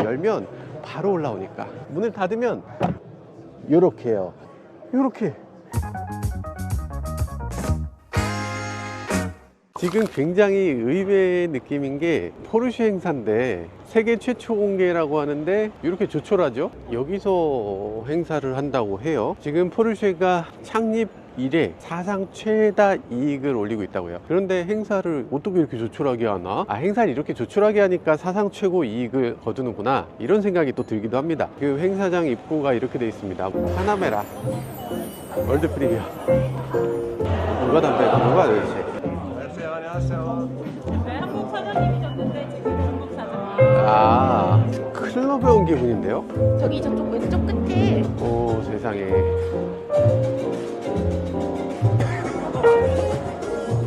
열면 바로 올라오니까. 문을 닫으면 요렇게요. 요렇게. 지금 굉장히 의외의 느낌인 게 포르쉐 행사인데 세계 최초 공개라고 하는데 이렇게 조촐하죠. 여기서 행사를 한다고 해요. 지금 포르쉐가 창립 이래 사상 최다 이익을 올리고 있다고요. 그런데 행사를 어떻게 이렇게 조촐하게 하나? 행사를 이렇게 조촐하게 하니까 사상 최고 이익을 거두는구나, 이런 생각이 또 들기도 합니다. 그 행사장 입구가 이렇게 되어 있습니다. 파나메라 월드 프리미어. 누가 담배가 누가 도대체? 안녕하세요. 네, 한국 사장님이셨는데 지금 중국 사장님. 클럽에 온 기분인데요? 저기 저쪽 왼쪽 끝에. 오, 세상에.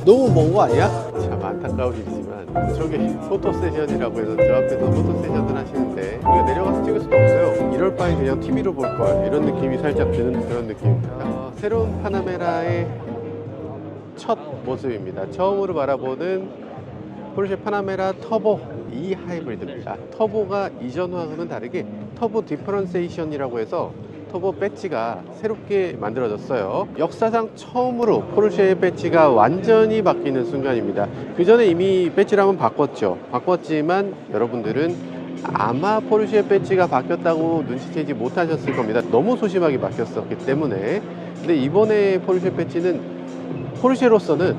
너무 먼 거 아니야? 참 안타까운 일이지만 저기 포토 세션이라고 해서 저 앞에서 포토 세션을 하시는데 우리가 내려가서 찍을 수도 없어요. 이럴 바에 그냥 TV로 볼 걸, 이런 느낌이 살짝 드는 그런 느낌입니다. 새로운 파나메라의 첫 모습입니다. 처음으로 바라보는 포르쉐 파나메라 터보 E 하이브리드입니다. 터보가 이전화와는 다르게 터보 디퍼런세이션이라고 해서 터보 배지가 새롭게 만들어졌어요. 역사상 처음으로 포르쉐의 배지가 완전히 바뀌는 순간입니다. 그 전에 이미 배지를 한번 바꿨지만 여러분들은 아마 포르쉐 배지가 바뀌었다고 눈치채지 못하셨을 겁니다. 너무 소심하게 바뀌었었기 때문에. 근데 이번에 포르쉐 배지는 포르쉐로서는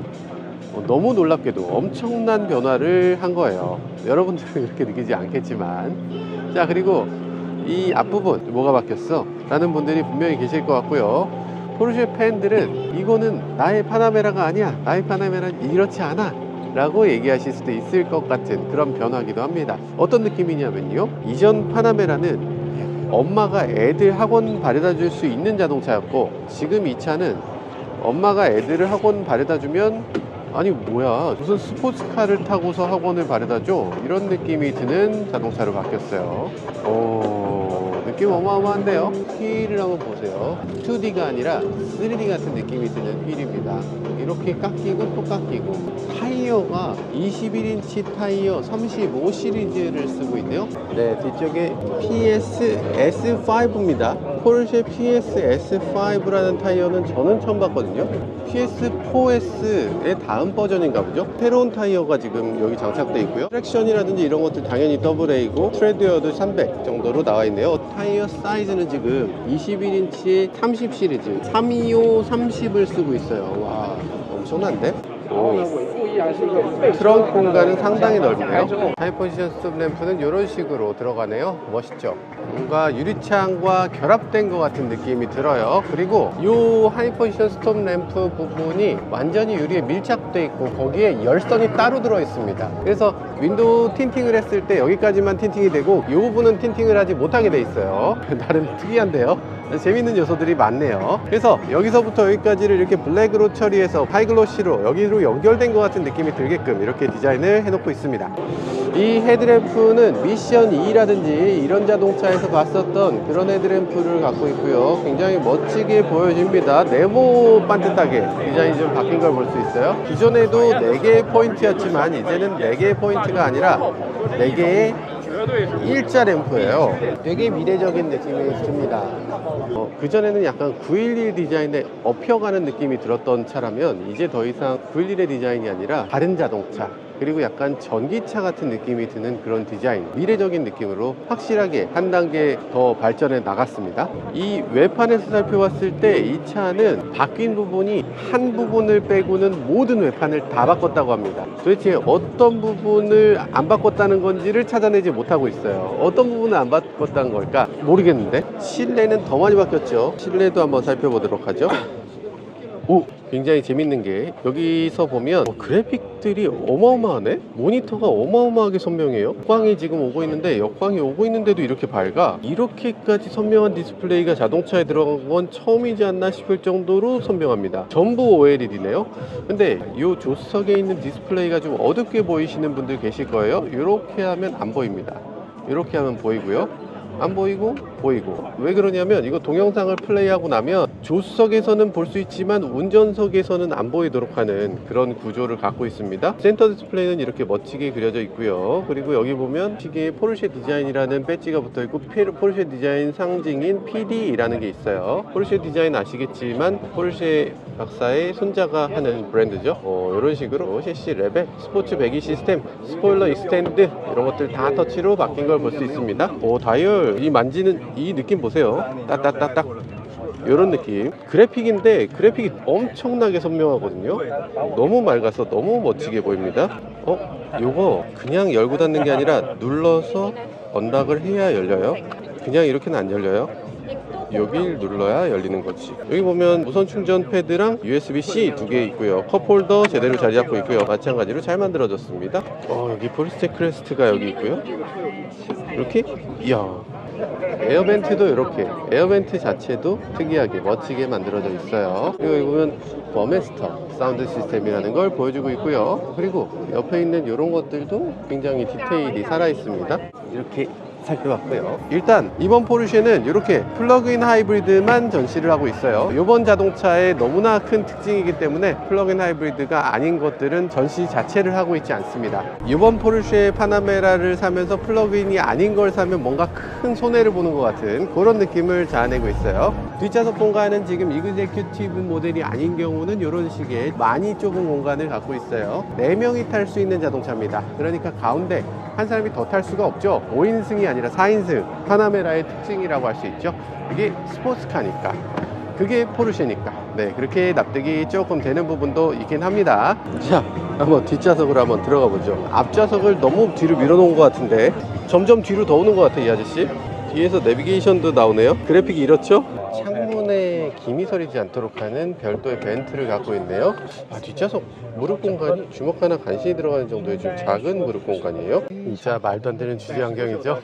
너무 놀랍게도 엄청난 변화를 한 거예요. 여러분들은 이렇게 느끼지 않겠지만. 자, 그리고 이 앞부분 뭐가 바뀌었어? 라는 분들이 분명히 계실 것 같고요. 포르쉐 팬들은 이거는 나의 파나메라가 아니야, 나의 파나메라는 이렇지 않아 라고 얘기하실 수도 있을 것 같은 그런 변화기도 합니다. 어떤 느낌이냐면요, 이전 파나메라는 엄마가 애들 학원 바래다 줄 수 있는 자동차였고, 지금 이 차는 엄마가 애들을 학원 바래다 주면 아니 뭐야, 무슨 스포츠카를 타고서 학원을 바래다 줘, 이런 느낌이 드는 자동차로 바뀌었어요. 느낌 어마어마한데요. 휠을 한번 보세요. 2D가 아니라 3D 같은 느낌이 드는 휠입니다. 이렇게 깎이고 또 깎이고. 타이어가 21인치 타이어 35 시리즈를 쓰고 있네요. 네, 뒤쪽에 PS S5입니다. 포르쉐 PS S5라는 타이어는 저는 처음 봤거든요. PS4S의 다음 버전인가 보죠. 새로운 타이어가 지금 여기 장착되어 있고요. 트랙션이라든지 이런 것들 당연히 AA 고 트레드웨어도 300 정도로 나와 있네요. 타이어 사이즈는 지금 21인치 30 시리즈 325 30을 쓰고 있어요. 와, 엄청난데? 트렁크 공간은 상당히 넓네요. 하이포지션 스톱 램프는 이런 식으로 들어가네요. 멋있죠? 뭔가 유리창과 결합된 것 같은 느낌이 들어요. 그리고 이 하이포지션 스톱 램프 부분이 완전히 유리에 밀착되어 있고 거기에 열선이 따로 들어 있습니다. 그래서 윈도우 틴팅을 했을 때 여기까지만 틴팅이 되고 이 부분은 틴팅을 하지 못하게 돼 있어요. 나름 특이한데요. 재밌는 요소들이 많네요. 그래서 여기서부터 여기까지를 이렇게 블랙으로 처리해서 하이글로시로 여기로 연결된 것 같은 느낌이 들게끔 이렇게 디자인을 해놓고 있습니다. 이 헤드램프는 미션 2라든지 이런 자동차에서 봤었던 그런 헤드램프를 갖고 있고요. 굉장히 멋지게 보여집니다. 네모 반듯하게 디자인이 좀 바뀐 걸 볼 수 있어요. 기존에도 4개의 포인트였지만 이제는 4개의 포인트가 아니라 4개의 일자 램프예요. 되게 미래적인 느낌이 듭니다. 그전에는 약간 911 디자인에 업혀가는 느낌이 들었던 차라면 이제 더 이상 911의 디자인이 아니라 다른 자동차, 그리고 약간 전기차 같은 느낌이 드는 그런 디자인, 미래적인 느낌으로 확실하게 한 단계 더 발전해 나갔습니다. 이 외판에서 살펴봤을 때 이 차는 바뀐 부분이 한 부분을 빼고는 모든 외판을 다 바꿨다고 합니다. 도대체 어떤 부분을 안 바꿨다는 건지를 찾아내지 못하고 있어요. 어떤 부분을 안 바꿨다는 걸까 모르겠는데, 실내는 더 많이 바뀌었죠. 실내도 한번 살펴보도록 하죠. 오, 굉장히 재밌는 게 여기서 보면 그래픽들이 어마어마하네. 모니터가 어마어마하게 선명해요. 역광이 지금 오고 있는데 역광이 오고 있는데도 이렇게 밝아. 이렇게까지 선명한 디스플레이가 자동차에 들어간 건 처음이지 않나 싶을 정도로 선명합니다. 전부 OLED네요. 근데 이 조수석에 있는 디스플레이가 좀 어둡게 보이시는 분들 계실 거예요. 이렇게 하면 안 보입니다. 이렇게 하면 보이고요. 안 보이고 보이고. 왜 그러냐면 이거 동영상을 플레이하고 나면 조수석에서는 볼 수 있지만 운전석에서는 안 보이도록 하는 그런 구조를 갖고 있습니다. 센터 디스플레이는 이렇게 멋지게 그려져 있고요. 그리고 여기 보면 시계에 포르쉐 디자인이라는 배지가 붙어 있고 포르쉐 디자인 상징인 PD라는 게 있어요. 포르쉐 디자인 아시겠지만 포르쉐 박사의 손자가 하는 브랜드죠. 이런 식으로 CC 레벨, 스포츠 배기 시스템, 스포일러 익스텐드 이런 것들 다 터치로 바뀐 걸 볼 수 있습니다. 다이얼 이 만지는 이 느낌 보세요. 딱딱딱딱 이런 느낌. 그래픽인데 그래픽이 엄청나게 선명하거든요. 너무 맑아서 너무 멋지게 보입니다. 요거 그냥 열고 닫는 게 아니라 눌러서 언락을 해야 열려요. 그냥 이렇게는 안 열려요. 여길 눌러야 열리는 거지. 여기 보면 무선 충전 패드랑 USB-C 두 개 있고요. 컵홀더 제대로 자리 잡고 있고요. 마찬가지로 잘 만들어졌습니다. 여기 포르쉐 크레스트가 여기 있고요. 이렇게 이야, 에어벤트도 이렇게, 에어벤트 자체도 특이하게 멋지게 만들어져 있어요. 그리고 여기 보면 버메스터 사운드 시스템이라는 걸 보여주고 있고요. 그리고 옆에 있는 이런 것들도 굉장히 디테일이 살아 있습니다. 이렇게 살펴봤고요. 일단 이번 포르쉐는 이렇게 플러그인 하이브리드만 전시를 하고 있어요. 이번 자동차의 너무나 큰 특징이기 때문에 플러그인 하이브리드가 아닌 것들은 전시 자체를 하고 있지 않습니다. 이번 포르쉐 파나메라를 사면서 플러그인이 아닌 걸 사면 뭔가 큰 손해를 보는 것 같은 그런 느낌을 자아내고 있어요. 뒷좌석 공간은 지금 이그제큐티브 모델이 아닌 경우는 이런 식의 많이 좁은 공간을 갖고 있어요. 4명이 탈 수 있는 자동차입니다. 그러니까 가운데 한 사람이 더 탈 수가 없죠. 5인승이 아니라 4인승, 파나메라의 특징이라고 할 수 있죠. 이게 스포츠카니까, 그게 포르쉐니까, 네, 그렇게 납득이 조금 되는 부분도 있긴 합니다. 자, 한번 뒷좌석으로 한번 들어가 보죠. 앞좌석을 너무 뒤로 밀어놓은 것 같은데 점점 뒤로 더 오는 것 같아, 이 아저씨. 뒤에서 내비게이션도 나오네요. 그래픽이 이렇죠. 창문에 김이 서리지 않도록 하는 별도의 벤트를 갖고 있네요. 뒷좌석 무릎 공간이 주먹 하나 간신히 들어가는 정도의 좀 작은 무릎 공간이에요. 진짜 말도 안 되는 주제 환경이죠.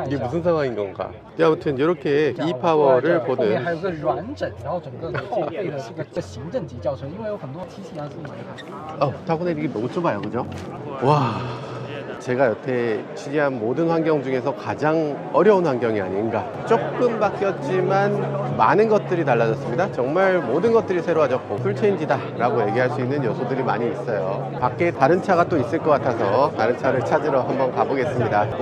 이게 무슨 상황인 건가. 아무튼 이렇게 e파워를 보는, 타고 내리기 너무 좁아요, 그죠? 와, 제가 여태 취재한 모든 환경 중에서 가장 어려운 환경이 아닌가. 조금 바뀌었지만 많은 것들이 달라졌습니다. 정말 모든 것들이 새로워졌고 풀체인지다 라고 얘기할 수 있는 요소들이 많이 있어요. 밖에 다른 차가 또 있을 것 같아서 다른 차를 찾으러 한번 가보겠습니다.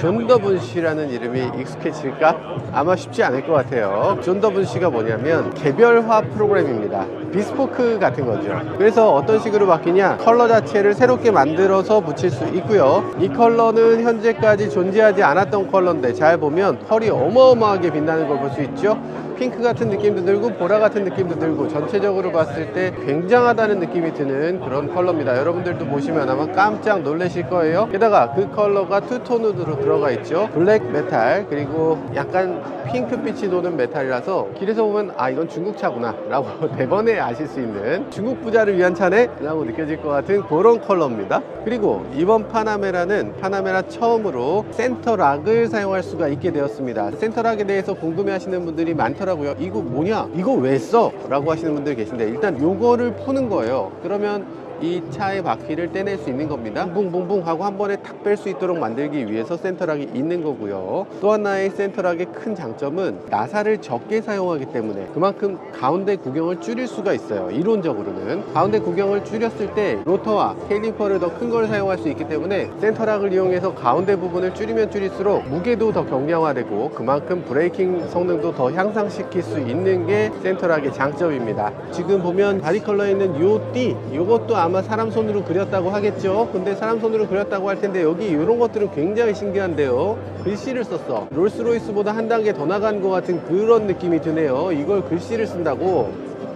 존더분시라는 이름이 익숙해질까? 아마 쉽지 않을 것 같아요. 존더분시가 뭐냐면 개별화 프로그램입니다. 비스포크 같은 거죠. 그래서 어떤 식으로 바뀌냐, 컬러 자체를 새롭게 만들어서 붙일 수 있고요. 이 컬러는 현재까지 존재하지 않았던 컬러인데 잘 보면 펄이 어마어마하게 빛나는 걸 볼 수 있죠. 핑크 같은 느낌도 들고 보라 같은 느낌도 들고 전체적으로 봤을 때 굉장하다는 느낌이 드는 그런 컬러입니다. 여러분들도 보시면 아마 깜짝 놀라실 거예요. 게다가 그 컬러가 투톤으로 들어가 있죠. 블랙 메탈 그리고 약간 핑크빛이 도는 메탈이라서 길에서 보면 이건 중국 차구나 라고 대번에 아실 수 있는, 중국 부자를 위한 차네 라고 느껴질 것 같은 그런 컬러입니다. 그리고 이번 파나메라는 파나메라 처음으로 센터락을 사용할 수가 있게 되었습니다. 센터락에 대해서 궁금해 하시는 분들이 많더라고요. 이거 뭐냐? 이거 왜 써? 라고 하시는 분들이 계신데, 일단 요거를 푸는 거예요. 그러면 이 차의 바퀴를 떼낼 수 있는 겁니다. 붕붕붕 하고 한 번에 탁 뺄 수 있도록 만들기 위해서 센터락이 있는 거고요. 또 하나의 센터락의 큰 장점은 나사를 적게 사용하기 때문에 그만큼 가운데 구경을 줄일 수가 있어요. 이론적으로는 가운데 구경을 줄였을 때 로터와 캘리퍼를 더 큰 걸 사용할 수 있기 때문에 센터락을 이용해서 가운데 부분을 줄이면 줄일수록 무게도 더 경량화되고 그만큼 브레이킹 성능도 더 향상시킬 수 있는 게 센터락의 장점입니다. 지금 보면 바디 컬러에 있는 요 띠, 요것도 아마 사람 손으로 그렸다고 하겠죠. 근데 사람 손으로 그렸다고 할 텐데 여기 이런 것들은 굉장히 신기한데요. 글씨를 썼어. 롤스로이스보다 한 단계 더 나간 것 같은 그런 느낌이 드네요. 이걸 글씨를 쓴다고.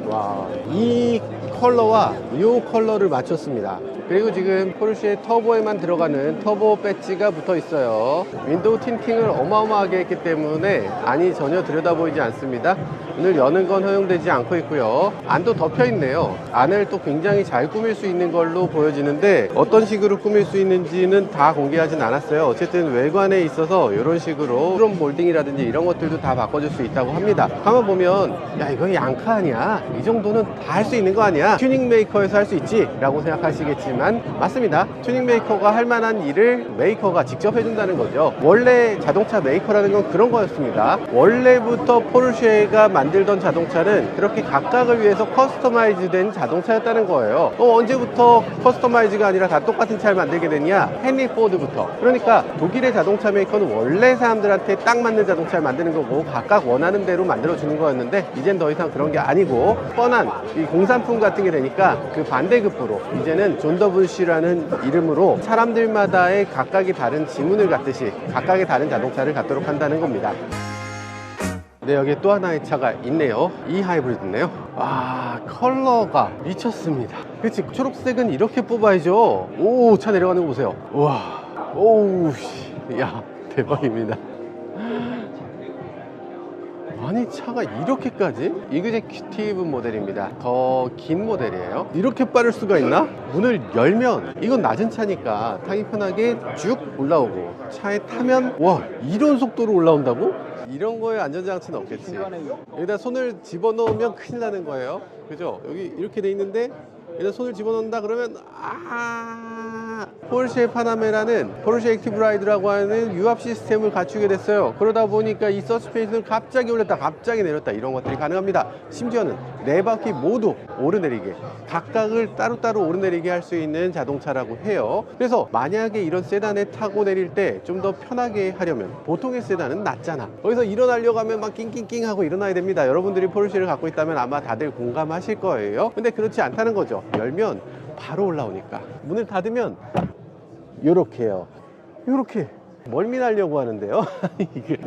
와, 이 컬러와 이 컬러를 맞췄습니다. 그리고 지금 포르쉐 터보에만 들어가는 터보 배지가 붙어 있어요. 윈도우 틴팅을 어마어마하게 했기 때문에 안이 전혀 들여다보이지 않습니다. 문을 여는 건 허용되지 않고 있고요. 안도 덮여 있네요. 안을 또 굉장히 잘 꾸밀 수 있는 걸로 보여지는데 어떤 식으로 꾸밀 수 있는지는 다 공개하진 않았어요. 어쨌든 외관에 있어서 이런 식으로 크롬 몰딩이라든지 이런 것들도 다 바꿔줄 수 있다고 합니다. 가만 보면 야, 이거 양카 아니야? 이 정도는 다 할 수 있는 거 아니야, 튜닝 메이커에서 할 수 있지 라고 생각하시겠지만 맞습니다. 튜닝 메이커가 할 만한 일을 메이커가 직접 해준다는 거죠. 원래 자동차 메이커라는 건 그런 거였습니다. 원래부터 포르쉐가 만들던 자동차는 그렇게 각각을 위해서 커스터마이즈 된 자동차였다는 거예요. 언제부터 커스터마이즈가 아니라 다 똑같은 차를 만들게 됐냐? 헨리 포드부터. 그러니까 독일의 자동차 메이커는 원래 사람들한테 딱 맞는 자동차를 만드는 거고 각각 원하는 대로 만들어주는 거였는데 이젠 더 이상 그런 게 아니고 뻔한 이 공산품 같은 게 되니까 그 반대급부로 이제는 존 더블쉬라는 이름으로 사람들마다의 각각이 다른 지문을 갖듯이 각각의 다른 자동차를 갖도록 한다는 겁니다. 네, 여기 또 하나의 차가 있네요. 이 하이브리드네요. 와, 컬러가 미쳤습니다. 그치, 초록색은 이렇게 뽑아야죠. 오, 차 내려가는 거 보세요. 우와, 오우, 야, 대박입니다. 아니, 차가 이렇게까지? 이그제큐티브 모델입니다. 더 긴 모델이에요. 이렇게 빠를 수가 있나? 문을 열면 이건 낮은 차니까 타기 편하게 쭉 올라오고 차에 타면 와, 이런 속도로 올라온다고? 이런 거에 안전장치는 없겠지. 여기다 손을 집어넣으면 큰일 나는 거예요. 그죠? 여기 이렇게 돼 있는데 여기다 손을 집어넣는다 그러면 포르쉐 파나메라는 포르쉐 액티브 라이드라고 하는 유압 시스템을 갖추게 됐어요. 그러다 보니까 이 서스펜션을 갑자기 올렸다 갑자기 내렸다 이런 것들이 가능합니다. 심지어는 네 바퀴 모두 오르내리게, 각각을 따로따로 오르내리게 할 수 있는 자동차라고 해요. 그래서 만약에 이런 세단에 타고 내릴 때 좀 더 편하게 하려면 보통의 세단은 낮잖아. 거기서 일어나려고 하면 막 낑낑낑 하고 일어나야 됩니다. 여러분들이 포르쉐를 갖고 있다면 아마 다들 공감하실 거예요. 근데 그렇지 않다는 거죠. 열면 바로 올라오니까. 문을 닫으면 요렇게요. 요렇게 멀미나려고 하는데요.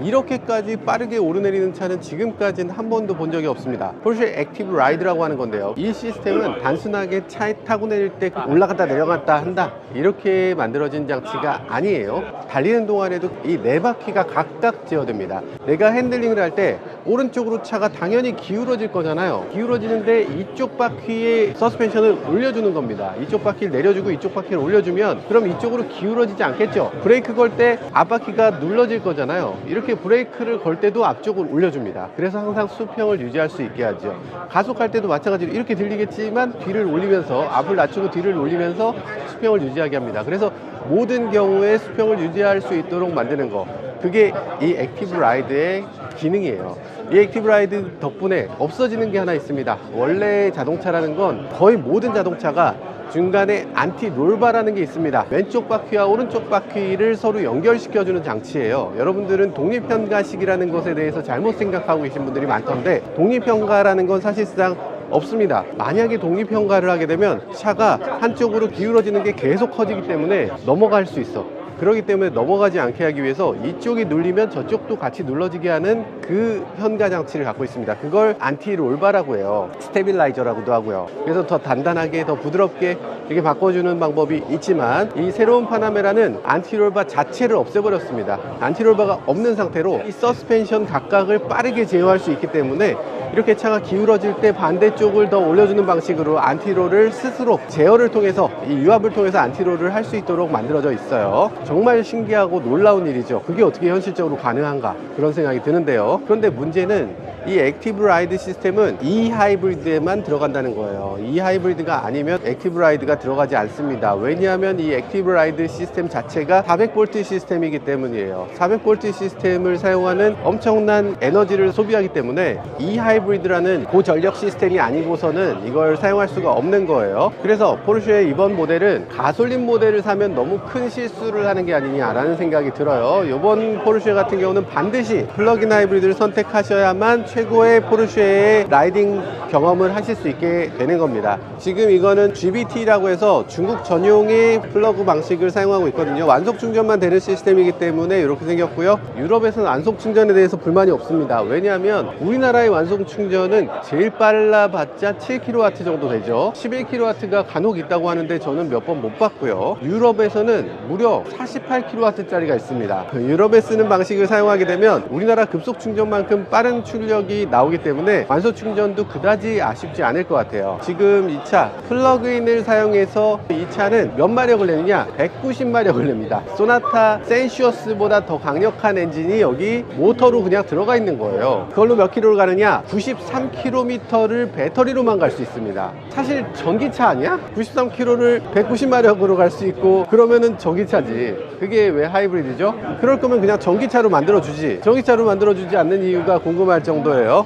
이렇게까지 빠르게 오르내리는 차는 지금까지는 한 번도 본 적이 없습니다. 포르쉐 액티브 라이드라고 하는 건데요, 이 시스템은 단순하게 차에 타고 내릴 때 올라갔다 내려갔다 한다 이렇게 만들어진 장치가 아니에요. 달리는 동안에도 이 네 바퀴가 각각 제어됩니다. 내가 핸들링을 할 때 오른쪽으로 차가 당연히 기울어질 거잖아요. 기울어지는데 이쪽 바퀴에 서스펜션을 올려주는 겁니다. 이쪽 바퀴를 내려주고 이쪽 바퀴를 올려주면 그럼 이쪽으로 기울어지지 않겠죠. 브레이크 걸 때 앞바퀴가 눌러질 거잖아요. 이렇게 브레이크를 걸 때도 앞쪽으로 올려줍니다. 그래서 항상 수평을 유지할 수 있게 하죠. 가속할 때도 마찬가지로 이렇게 들리겠지만 뒤를 올리면서, 앞을 낮추고 뒤를 올리면서 수평을 유지하게 합니다. 그래서 모든 경우에 수평을 유지할 수 있도록 만드는 거, 그게 이 액티브 라이드의 기능이에요. 이 액티브 라이드 덕분에 없어지는 게 하나 있습니다. 원래 자동차라는 건 거의 모든 자동차가 중간에 안티 롤바라는 게 있습니다. 왼쪽 바퀴와 오른쪽 바퀴를 서로 연결시켜주는 장치예요. 여러분들은 독립현가식이라는 것에 대해서 잘못 생각하고 계신 분들이 많던데, 독립현가라는 건 사실상 없습니다. 만약에 독립현가를 하게 되면 차가 한쪽으로 기울어지는 게 계속 커지기 때문에 넘어갈 수 있어. 그렇기 때문에 넘어가지 않게 하기 위해서 이쪽이 눌리면 저쪽도 같이 눌러지게 하는 그 현가 장치를 갖고 있습니다. 그걸 안티 롤바라고 해요. 스테빌라이저라고도 하고요. 그래서 더 단단하게, 더 부드럽게 이렇게 바꿔주는 방법이 있지만, 이 새로운 파나메라는 안티 롤바 자체를 없애버렸습니다. 안티 롤바가 없는 상태로 이 서스펜션 각각을 빠르게 제어할 수 있기 때문에 이렇게 차가 기울어질 때 반대쪽을 더 올려주는 방식으로 안티롤을 스스로 제어를 통해서, 이 유압을 통해서 안티롤을 할 수 있도록 만들어져 있어요. 정말 신기하고 놀라운 일이죠. 그게 어떻게 현실적으로 가능한가, 그런 생각이 드는데요. 그런데 문제는 이 액티브 라이드 시스템은 이 하이브리드에만 들어간다는 거예요. 이 하이브리드가 아니면 액티브 라이드가 들어가지 않습니다. 왜냐하면 이 액티브 라이드 시스템 자체가 400V 시스템이기 때문이에요. 400V 시스템을 사용하는 엄청난 에너지를 소비하기 때문에 이 하이브리드라는 고전력 시스템이 아니고서는 이걸 사용할 수가 없는 거예요. 그래서 포르쉐의 이번 모델은 가솔린 모델을 사면 너무 큰 실수를 하는 게 아니냐라는 생각이 들어요. 이번 포르쉐 같은 경우는 반드시 플러그인 하이브리드를 선택하셔야만 최고의 포르쉐의 라이딩 경험을 하실 수 있게 되는 겁니다. 지금 이거는 GBT라고 해서 중국 전용의 플러그 방식을 사용하고 있거든요. 완속 충전만 되는 시스템이기 때문에 이렇게 생겼고요. 유럽에서는 완속 충전에 대해서 불만이 없습니다. 왜냐하면 우리나라의 완속 충전은 제일 빨라봤자 7kW 정도 되죠. 11kW가 간혹 있다고 하는데 저는 몇 번 못 봤고요. 유럽에서는 무려 48kW짜리가 있습니다. 유럽에 쓰는 방식을 사용하게 되면 우리나라 급속 충전만큼 빠른 출력이 나오기 때문에 완소 충전도 그다지 아쉽지 않을 것 같아요. 지금 이 차 플러그인을 사용해서 이 차는 몇 마력을 내느냐? 190마력을 냅니다. 소나타 센슈어스보다 더 강력한 엔진이 여기 모터로 그냥 들어가 있는 거예요. 그걸로 몇 킬로를 가느냐? 93km를 배터리로만 갈 수 있습니다. 사실 전기차 아니야? 93km를 190마력으로 갈 수 있고 그러면은 전기차지. 그게 왜 하이브리드죠? 그럴 거면 그냥 전기차로 만들어주지. 전기차로 만들어주지 않는 이유가 궁금할 정도예요.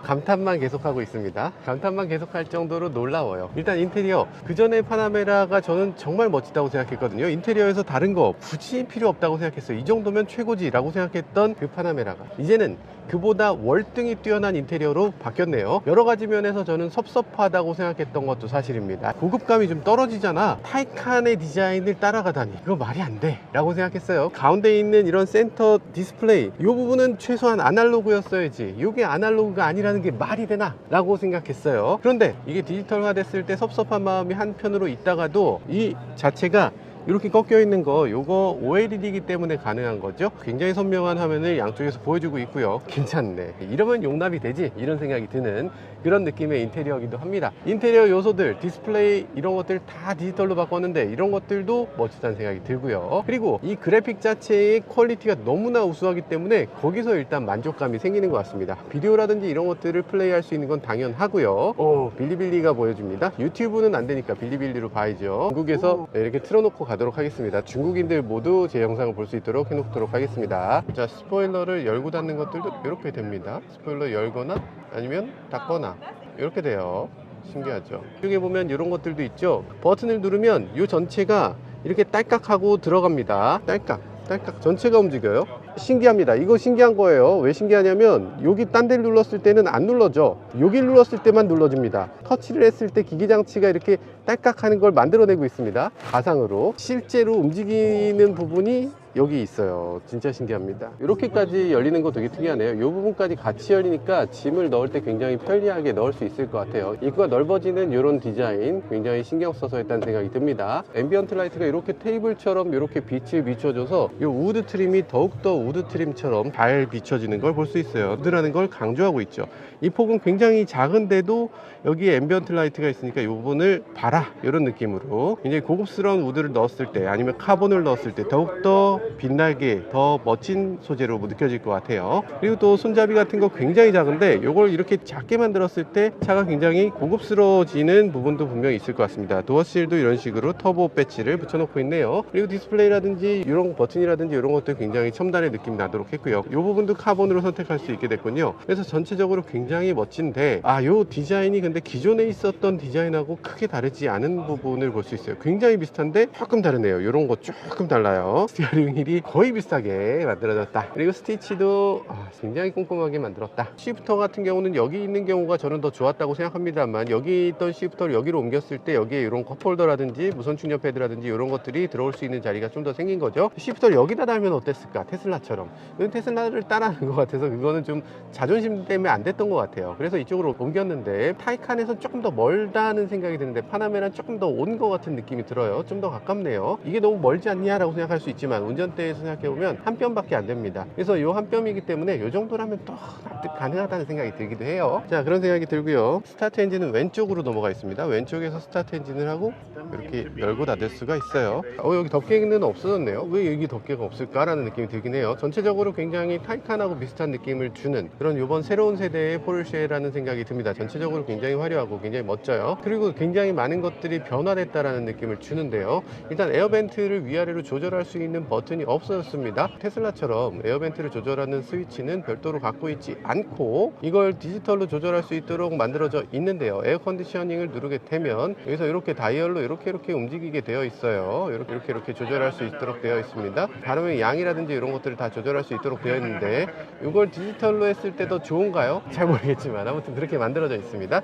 감탄만 계속하고 있습니다. 감탄만 계속할 정도로 놀라워요. 일단 인테리어, 그 전에 파나메라가 저는 정말 멋지다고 생각했거든요. 인테리어에서 다른 거 굳이 필요 없다고 생각했어요. 이 정도면 최고지라고 생각했던 그 파나메라가 이제는 그보다 월등히 뛰어난 인테리어로 바뀌었네요. 여러 가지 면에서 저는 섭섭하다고 생각했던 것도 사실입니다. 고급감이 좀 떨어지잖아. 타이칸의 디자인을 따라가다니 이거 말이 안 돼 라고 생각했어요. 가운데 있는 이런 센터 디스플레이, 이 부분은 최소한 아날로그였어야지, 이게 아날로그가 아니라는 게 말이 되나 라고 생각했어요. 그런데 이게 디지털화 됐을 때 섭섭한 마음이 한편으로 있다가도 이 자체가 이렇게 꺾여 있는 거, 요거 OLED이기 때문에 가능한 거죠. 굉장히 선명한 화면을 양쪽에서 보여주고 있고요. 괜찮네, 이러면 용납이 되지, 이런 생각이 드는 그런 느낌의 인테리어이기도 합니다. 인테리어 요소들, 디스플레이 이런 것들 다 디지털로 바꿨는데 이런 것들도 멋지다는 생각이 들고요. 그리고 이 그래픽 자체의 퀄리티가 너무나 우수하기 때문에 거기서 일단 만족감이 생기는 것 같습니다. 비디오라든지 이런 것들을 플레이할 수 있는 건 당연하고요. 빌리빌리가 보여줍니다. 유튜브는 안 되니까 빌리빌리로 봐야죠. 중국에서 이렇게 틀어놓고 가도록 하겠습니다. 중국인들 모두 제 영상을 볼 수 있도록 해놓도록 하겠습니다. 자, 스포일러를 열고 닫는 것들도 이렇게 됩니다. 스포일러 열거나 아니면 닫거나 이렇게 돼요. 신기하죠? 이쪽에 보면 이런 것들도 있죠. 버튼을 누르면 이 전체가 이렇게 딸깍하고 들어갑니다. 딸깍 전체가 움직여요. 신기합니다. 이거 신기한 거예요. 왜 신기하냐면 여기 딴 데를 눌렀을 때는 안 눌러져. 여기를 눌렀을 때만 눌러집니다. 터치를 했을 때 기기장치가 이렇게 딸깍하는 걸 만들어내고 있습니다. 가상으로 실제로 움직이는 부분이 여기 있어요. 진짜 신기합니다. 이렇게까지 열리는 거 되게 특이하네요. 이 부분까지 같이 열리니까 짐을 넣을 때 굉장히 편리하게 넣을 수 있을 것 같아요. 입구가 넓어지는 이런 디자인 굉장히 신경 써서 했다는 생각이 듭니다. 앰비언트 라이트가 이렇게 테이블처럼 이렇게 빛을 비춰줘서 이 우드 트림이 더욱더 우드 트림처럼 잘 비춰지는 걸 볼 수 있어요. 우드라는 걸 강조하고 있죠. 이 폭은 굉장히 작은데도 여기에 앰비언트 라이트가 있으니까 이 부분을 봐라, 이런 느낌으로 굉장히 고급스러운 우드를 넣었을 때 아니면 카본을 넣었을 때 더욱더 빛나게 더 멋진 소재로 느껴질 것 같아요. 그리고 또 손잡이 같은 거 굉장히 작은데 이걸 이렇게 작게 만들었을 때 차가 굉장히 고급스러워지는 부분도 분명히 있을 것 같습니다. 도어실도 이런 식으로 터보 배치를 붙여놓고 있네요. 그리고 디스플레이라든지 이런 버튼이라든지 이런 것도 굉장히 첨단의 느낌이 나도록 했고요. 이 부분도 카본으로 선택할 수 있게 됐군요. 그래서 전체적으로 굉장히 멋진데 이 디자인이 근데 기존에 있었던 디자인하고 크게 다르지 않은 부분을 볼 수 있어요. 굉장히 비슷한데 조금 다르네요. 이런 거 조금 달라요. 스티어링 휠이 거의 비슷하게 만들어졌다. 그리고 스티치도 굉장히 꼼꼼하게 만들었다. 시프터 같은 경우는 여기 있는 경우가 저는 더 좋았다고 생각합니다만 여기 있던 시프터를 여기로 옮겼을 때 여기에 이런 컵홀더라든지 무선 충전 패드라든지 이런 것들이 들어올 수 있는 자리가 좀 더 생긴 거죠. 시프터를 여기다 달면 어땠을까? 테슬라처럼. 이건 테슬라를 따라하는 것 같아서 그거는 좀 자존심 때문에 안 됐던 것 같아요. 그래서 이쪽으로 옮겼는데 타이칸에서 조금 더 멀다는 생각이 드는데 파나메라는 조금 더 온 것 같은 느낌이 들어요. 좀 더 가깝네요. 이게 너무 멀지 않냐 라고 생각할 수 있지만 운전대에서 생각해보면 한 뼘밖에 안 됩니다. 그래서 이 한 뼘이기 때문에 이 정도라면 또 납득 가능하다는 생각이 들기도 해요. 자, 그런 생각이 들고요. 스타트 엔진은 왼쪽으로 넘어가 있습니다. 왼쪽에서 스타트 엔진을 하고 이렇게 열고 닫을 수가 있어요. 여기 덮개는 없어졌네요. 왜 여기 덮개가 없을까라는 느낌이 들긴 해요. 전체적으로 굉장히 타이칸하고 비슷한 느낌을 주는 그런 이번 새로운 세대의 포르쉐라는 생각이 듭니다. 전체적으로 굉장히 화려하고 굉장히 멋져요. 그리고 굉장히 많은 것들이 변화됐다라는 느낌을 주는데요. 일단 에어벤트를 위아래로 조절할 수 있는 버튼이 없어졌습니다. 테슬라처럼 에어벤트를 조절하는 스위치는 별도로 갖고 있지 않고 이걸 디지털로 조절할 수 있도록 만들어져 있는데요. 에어 컨디셔닝을 누르게 되면 여기서 이렇게 다이얼로 이렇게 움직이게 되어 있어요. 이렇게 조절할 수 있도록 되어 있습니다. 바람의 양이라든지 이런 것들을 다 조절할 수 있도록 되어 있는데 이걸 디지털로 했을 때 더 좋은가요? 잘 모르겠지만 아무튼 그렇게 만들어져 있습니다.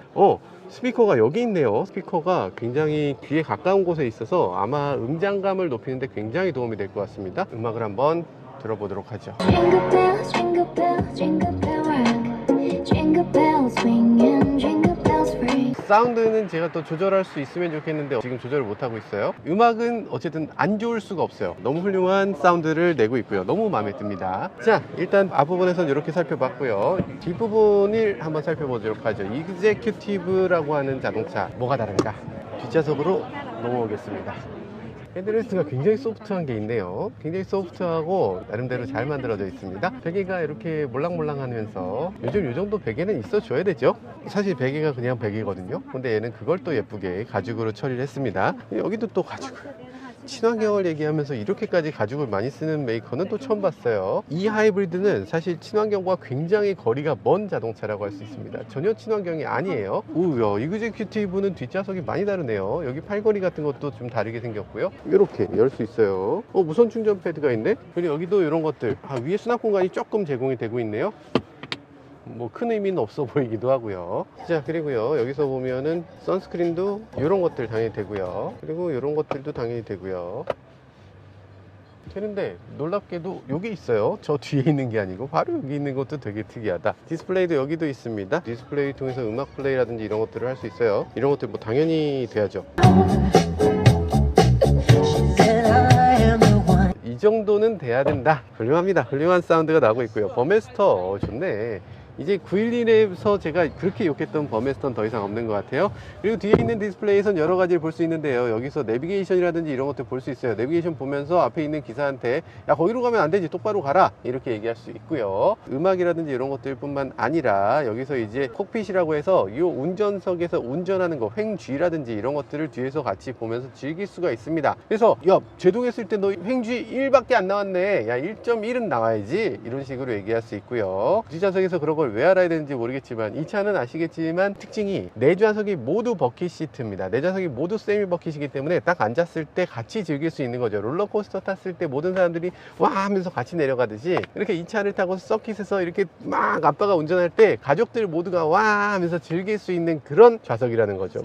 스피커가 여기 있네요. 스피커가 굉장히 귀에 가까운 곳에 있어서 아마 음장감을 높이는데 굉장히 도움이 될 것 같습니다. 음악을 한번 들어보도록 하죠. Jingle bells, jingle bells, jingle bell rock. Jingle bells swinging, jingle bells ring. 사운드는 제가 또 조절할 수 있으면 좋겠는데 지금 조절을 못하고 있어요. 음악은 어쨌든 안 좋을 수가 없어요. 너무 훌륭한 사운드를 내고 있고요. 너무 마음에 듭니다. 자, 일단 앞부분에선 이렇게 살펴봤고요. 뒷부분을 한번 살펴보도록 하죠. 이그제큐티브라고 하는 자동차 뭐가 다른가? 뒷좌석으로 넘어오겠습니다. 헤드레스트가 굉장히 소프트한 게 있네요. 굉장히 소프트하고 나름대로 잘 만들어져 있습니다. 베개가 이렇게 몰랑몰랑하면서 요즘 이 정도 베개는 있어줘야 되죠. 사실 베개가 그냥 베개거든요. 근데 얘는 그걸 또 예쁘게 가죽으로 처리를 했습니다. 여기도 또 가죽. 친환경을 얘기하면서 이렇게까지 가죽을 많이 쓰는 메이커는 또 처음 봤어요. 이 하이브리드는 사실 친환경과 굉장히 거리가 먼 자동차라고 할 수 있습니다. 전혀 친환경이 아니에요. 우야, 이그제큐티브는 뒷좌석이 많이 다르네요. 여기 팔걸이 같은 것도 좀 다르게 생겼고요. 이렇게 열 수 있어요. 무선 충전 패드가 있네. 그리고 여기도 이런 것들, 위에 수납 공간이 조금 제공이 되고 있네요. 뭐 큰 의미는 없어 보이기도 하고요. 자, 그리고요, 여기서 보면은 선스크린도 이런 것들 당연히 되고요. 그리고 이런 것들도 당연히 되고요. 되는데 놀랍게도 여기 있어요. 저 뒤에 있는 게 아니고 바로 여기 있는 것도 되게 특이하다. 디스플레이도 여기도 있습니다. 디스플레이 통해서 음악 플레이라든지 이런 것들을 할 수 있어요. 이런 것들 뭐 당연히 돼야죠. 이 정도는 돼야 된다. 훌륭합니다. 훌륭한 사운드가 나고 있고요. 버메스터 좋네. 이제 911에서 제가 그렇게 욕했던 버메스터는 더 이상 없는 것 같아요. 그리고 뒤에 있는 디스플레이에선 여러 가지를 볼 수 있는데요. 여기서 내비게이션이라든지 이런 것들 볼 수 있어요. 내비게이션 보면서 앞에 있는 기사한테 야, 거기로 가면 안 되지, 똑바로 가라, 이렇게 얘기할 수 있고요. 음악이라든지 이런 것들 뿐만 아니라 여기서 이제 콕핏이라고 해서 이 운전석에서 운전하는 거, 횡쥐라든지 이런 것들을 뒤에서 같이 보면서 즐길 수가 있습니다. 그래서 야, 제동했을 때 너 횡쥐 1밖에 안 나왔네, 야 1.1은 나와야지, 이런 식으로 얘기할 수 있고요. 뒷좌석에서 그런 걸 왜 알아야 되는지 모르겠지만 이 차는 아시겠지만 특징이 내좌석이 모두 버킷 시트입니다. 내좌석이 모두 세미 버킷이기 때문에 딱 앉았을 때 같이 즐길 수 있는 거죠. 롤러코스터 탔을 때 모든 사람들이 와 하면서 같이 내려가듯이 이렇게 이 차를 타고 서킷에서 이렇게 막 아빠가 운전할 때 가족들 모두가 와 하면서 즐길 수 있는 그런 좌석이라는 거죠.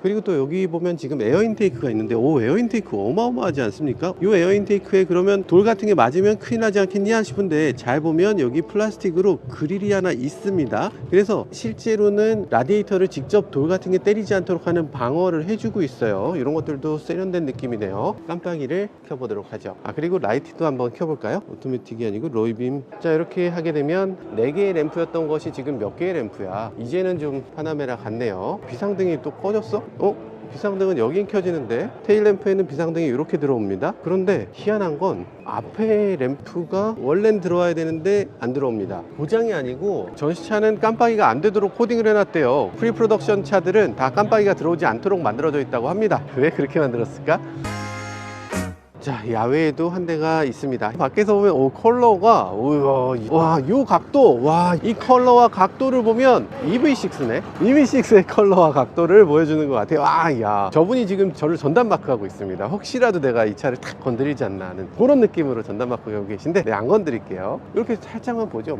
그리고 또 여기 보면 지금 에어 인테이크가 있는데, 에어 인테이크 어마어마하지 않습니까? 이 에어 인테이크에 그러면 돌 같은 게 맞으면 큰일 나지 않겠냐 싶은데, 잘 보면 여기 플라스틱으로 그릴이 하나 있습니다. 그래서 실제로는 라디에이터를 직접 돌 같은 게 때리지 않도록 하는 방어를 해주고 있어요. 이런 것들도 세련된 느낌이네요. 깜빡이를 켜보도록 하죠. 그리고 라이트도 한번 켜볼까요? 오토매틱이 아니고 로이빔. 자, 이렇게 하게 되면 4개의 램프였던 것이 지금 몇 개의 램프야. 이제는 좀 파나메라 같네요. 비상등이 또 꺼졌어? 비상등은 여긴 켜지는데 테일램프에는 비상등이 이렇게 들어옵니다. 그런데 희한한 건 앞에 램프가 원래는 들어와야 되는데 안 들어옵니다. 고장이 아니고 전시차는 깜빡이가 안 되도록 코딩을 해놨대요. 프리프로덕션 차들은 다 깜빡이가 들어오지 않도록 만들어져 있다고 합니다. 왜 그렇게 만들었을까? 자, 야외에도 한 대가 있습니다. 밖에서 보면 컬러가 와, 요 각도, 와, 이 컬러와 각도를 보면 EV6네. EV6의 컬러와 각도를 보여주는 것 같아요. 야, 저분이 지금 저를 전담 마크하고 있습니다. 혹시라도 내가 이 차를 탁 건드리지 않나 하는 그런 느낌으로 전담 마크하고 계신데, 네, 안 건드릴게요. 이렇게 살짝만 보죠.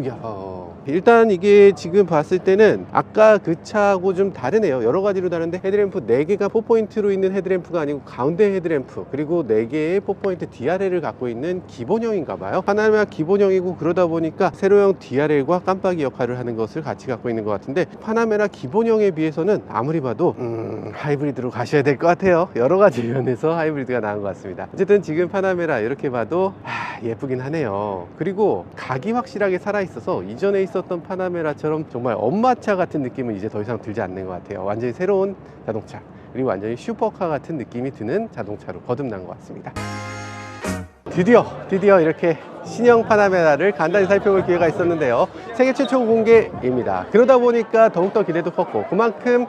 야, 일단 이게 지금 봤을 때는 아까 그 차하고 좀 다르네요. 여러 가지로 다른데 헤드램프 4개가 4포인트로 있는 헤드램프가 아니고 가운데 헤드램프, 그리고 4개의 4포인트 DRL을 갖고 있는 기본형인가 봐요. 하나가 기본형이고 그러다 보니까 세로형 DRL과 깜빡이 역할을 하는 것을 같이 갖고 있는 것 같은데, 파나메라 기본형에 비해서는 아무리 봐도 하이브리드로 가셔야 될 것 같아요. 여러 가지 면에서 하이브리드가 나은 것 같습니다. 어쨌든 지금 파나메라 이렇게 봐도 예쁘긴 하네요. 그리고 각이 확실하게 살아있어서 이전에 있었던 파나메라처럼 정말 엄마차 같은 느낌은 이제 더 이상 들지 않는 것 같아요. 완전히 새로운 자동차, 그리고 완전히 슈퍼카 같은 느낌이 드는 자동차로 거듭난 것 같습니다. 드디어 이렇게 신형 파나메라를 간단히 살펴볼 기회가 있었는데요. 세계 최초 공개입니다. 그러다 보니까 더욱더 기대도 컸고 그만큼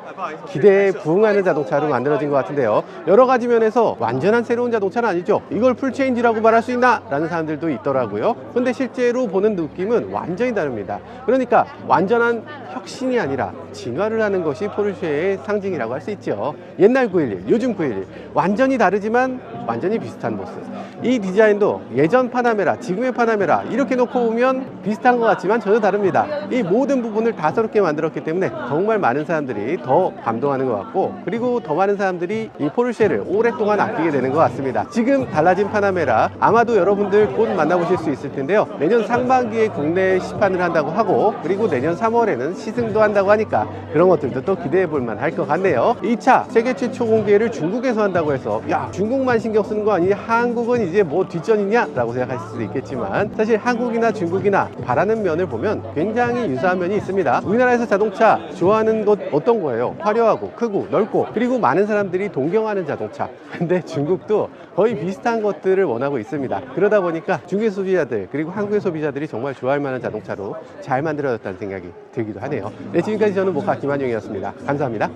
기대에 부응하는 자동차로 만들어진 것 같은데요. 여러 가지 면에서 완전한 새로운 자동차는 아니죠. 이걸 풀체인지라고 말할 수 있나? 라는 사람들도 있더라고요. 근데 실제로 보는 느낌은 완전히 다릅니다. 그러니까 완전한 혁신이 아니라 진화를 하는 것이 포르쉐의 상징이라고 할 수 있죠. 옛날 911, 요즘 911 완전히 다르지만 완전히 비슷한 모습. 이 디자인도 예전 파나메라, 지금의 파나메라 이렇게 놓고 보면 비슷한 것 같지만 전혀 다릅니다. 이 모든 부분을 다채롭게 만들었기 때문에 정말 많은 사람들이 더 감동하는 것 같고, 그리고 더 많은 사람들이 이 포르쉐를 오랫동안 아끼게 되는 것 같습니다. 지금 달라진 파나메라 아마도 여러분들 곧 만나보실 수 있을 텐데요. 내년 상반기에 국내 시판을 한다고 하고, 그리고 내년 3월에는 시승도 한다고 하니까 그런 것들도 또 기대해 볼 만할 것 같네요. 이 차 세계 최초 공개를 중국에서 한다고 해서 야, 중국만 신경 쓰는 거 아니냐, 한국은 이제 뭐 뒷전이냐 라고 생각하실 수도 있겠지만 있지만 사실 한국이나 중국이나 바라는 면을 보면 굉장히 유사한 면이 있습니다. 우리나라에서 자동차 좋아하는 것 어떤 거예요? 화려하고 크고 넓고 그리고 많은 사람들이 동경하는 자동차. 근데 중국도 거의 비슷한 것들을 원하고 있습니다. 그러다 보니까 중국의 소비자들 그리고 한국의 소비자들이 정말 좋아할 만한 자동차로 잘 만들어졌다는 생각이 들기도 하네요. 네, 지금까지 저는 모카 김한용이었습니다. 감사합니다.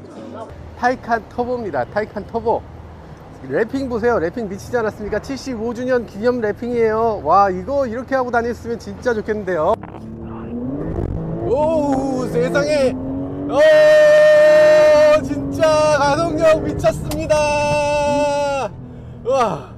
타이칸 터보입니다. 타이칸 터보. 랩핑 보세요. 랩핑 미치지 않았습니까? 75주년 기념 랩핑이에요. 와, 이거 이렇게 하고 다녔으면 진짜 좋겠는데요. 오, 세상에. 오, 진짜 가동력 미쳤습니다. 와.